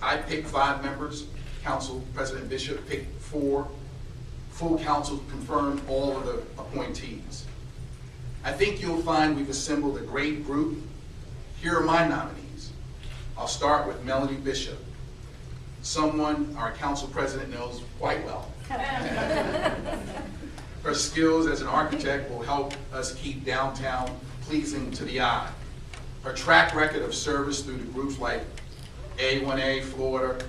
I picked 5 members. Council President Bishop picked 4. Full council confirmed all of the appointees. I think you'll find we've assembled a great group. Here are my nominees. I'll start with Melanie Bishop, someone our council president knows quite well. Her skills as an architect will help us keep downtown pleasing to the eye. Her track record of service through the groups like A1A Florida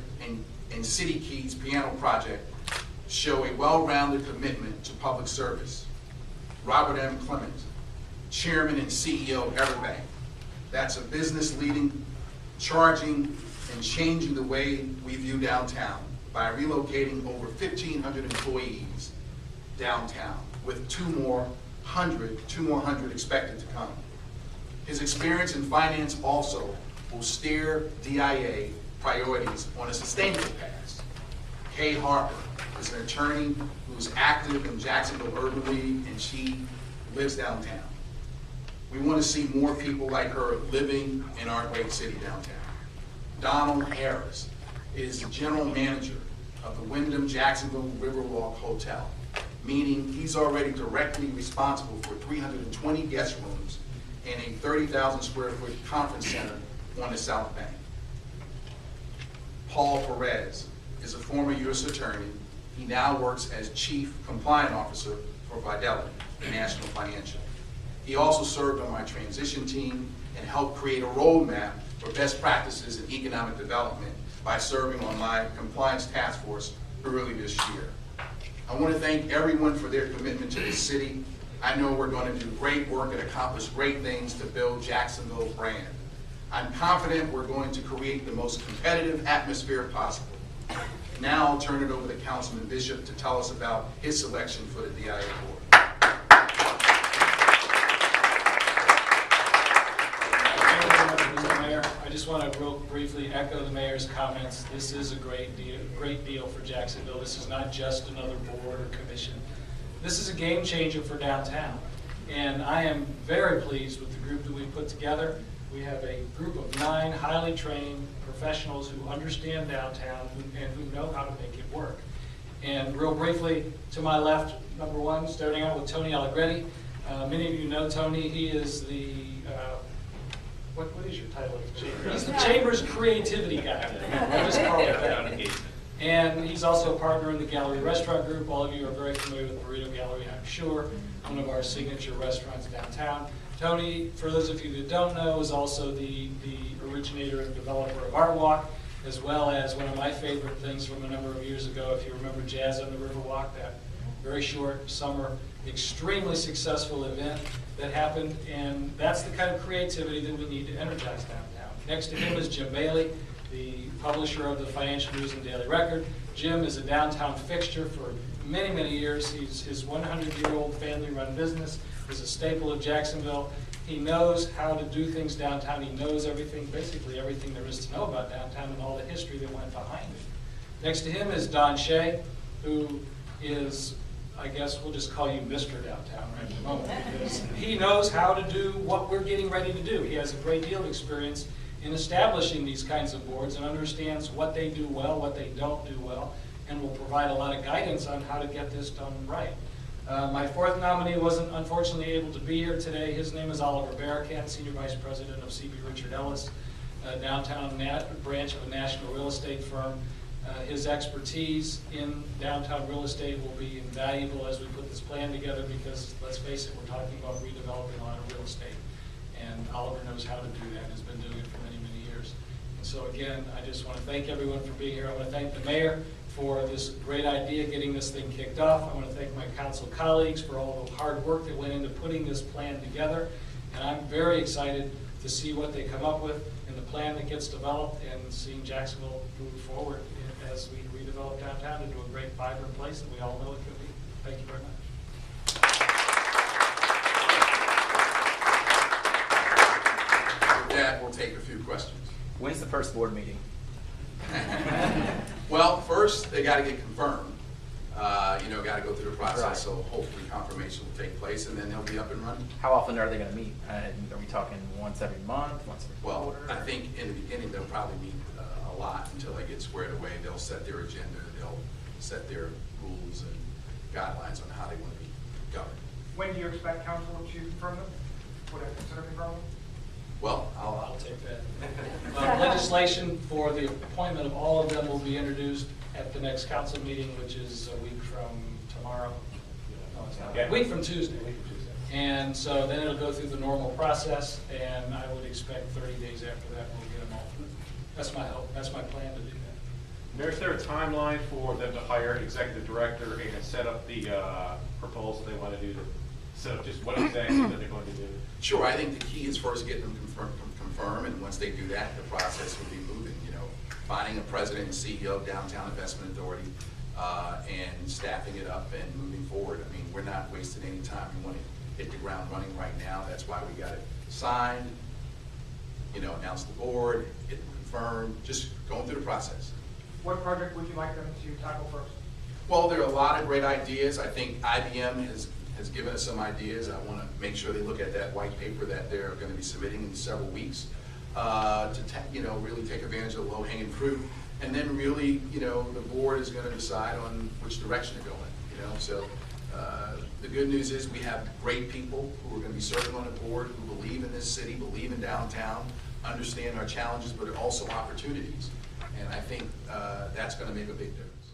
and City Keys Piano Project show a well-rounded commitment to public service. Robert M. Clement, Chairman and CEO of Everbank. That's a business leading, charging, and changing the way we view downtown by relocating over 1,500 employees downtown, with 200 expected to come. His experience in finance also will steer DIA priorities on a sustainable path. Kay Harper is an attorney who's active in Jacksonville Urban League, and she lives downtown. We want to see more people like her living in our great city downtown. Donald Harris is the general manager of the Wyndham Jacksonville Riverwalk Hotel, meaning he's already directly responsible for 320 guest rooms and a 30,000 square foot conference center on the South Bank. Paul Perez is a former U.S. attorney. He now works as Chief Compliance Officer for Fidelity National Financial. He also served on my transition team and helped create a roadmap for best practices in economic development by serving on my compliance task force early this year. I want to thank everyone for their commitment to this city. I know we're going to do great work and accomplish great things to build Jacksonville's brand. I'm confident we're going to create the most competitive atmosphere possible. Now I'll turn it over to Councilman Bishop to tell us about his selection for the DIA board. Mr. Mayor, I just want to real briefly echo the mayor's comments. This is a great deal for Jacksonville. This is not just another board or commission. This is a game changer for downtown. And I am very pleased with the group that we put together. We have a group of 9 highly trained professionals who understand downtown and who know how to make it work. And real briefly, to my left, number 1, starting out with Tony Allegretti. Many of you know Tony. He is the, what is your title? He's the Chamber's creativity guy. I'll just call it that. And he's also a partner in the Gallery Restaurant Group. All of you are very familiar with Burrito Gallery, I'm sure, one of our signature restaurants downtown. Tony, for those of you that don't know, is also the originator and developer of Art Walk, as well as one of my favorite things from a number of years ago, if you remember Jazz on the Riverwalk, that very short summer, extremely successful event that happened, and that's the kind of creativity that we need to energize downtown. Next to him is Jim Bailey, the publisher of the Financial News and Daily Record. Jim is a downtown fixture for many, many years. His 100-year-old family-run business is a staple of Jacksonville. He knows how to do things downtown. He knows everything, basically everything there is to know about downtown and all the history that went behind it. Next to him is Don Shea, who is, I guess we'll just call you Mr. Downtown right at the moment, because he knows how to do what we're getting ready to do. He has a great deal of experience in establishing these kinds of boards and understands what they do well, what they don't do well, and will provide a lot of guidance on how to get this done right. My 4th nominee wasn't unfortunately able to be here today. His name is Oliver Barrican, Senior Vice President of C.B. Richard Ellis, downtown branch of a national real estate firm. His expertise in downtown real estate will be invaluable as we put this plan together, because let's face it, we're talking about redeveloping a lot of real estate. And Oliver knows how to do that and has been doing it for many, many years. And so again, I just want to thank everyone for being here. I want to thank the mayor for this great idea, getting this thing kicked off. I want to thank my council colleagues for all the hard work that went into putting this plan together. And I'm very excited to see what they come up with in the plan that gets developed, and seeing Jacksonville move forward as we redevelop downtown into a great, vibrant place that we all know it could be. Thank you very much. With that, we'll take a few questions. When's the first board meeting? Well, first, they got to get confirmed. Got to go through the process, Right. so hopefully confirmation will take place, and then they'll be up and running. How often are they going to meet? Are we talking once every month, once every Well, quarter? I think in the beginning they'll probably meet a lot. until they get squared away. They'll set their agenda, they'll set their rules and guidelines on how they want to be governed. When do you expect council to confirm them? Would I consider confirming? Well, I'll take that. Legislation for the appointment of all of them will be introduced at the next council meeting, which is a week from tomorrow. No, it's not. Yeah. A week from Tuesday. And so then it'll go through the normal process, and I would expect 30 days after that, we'll get them all. That's my hope, that's my plan to do that. Mayor, is there a timeline for them to hire executive director and set up the proposal they want to do, to set up just what exactly that they're going to do? sure, I think the key is first getting them confirm, and once they do that, the process will be moving, you know, finding a president and CEO of Downtown Investment Authority, and staffing it up and moving forward. I mean, we're not wasting any time. We want to hit the ground running right now. That's why we got it signed, you know, announce the board, get them confirmed, just going through the process. What project would you like them to tackle first? Well, there are a lot of great ideas. I think IBM has given us some ideas. I want to make sure they look at that white paper that they're going to be submitting in several weeks you know, really take advantage of the low-hanging fruit. And then really, you know, the board is going to decide on which direction to go in, you know. So the good news is we have great people who are going to be serving on the board, who believe in this city, believe in downtown, understand our challenges, but also opportunities. And I think that's going to make a big difference.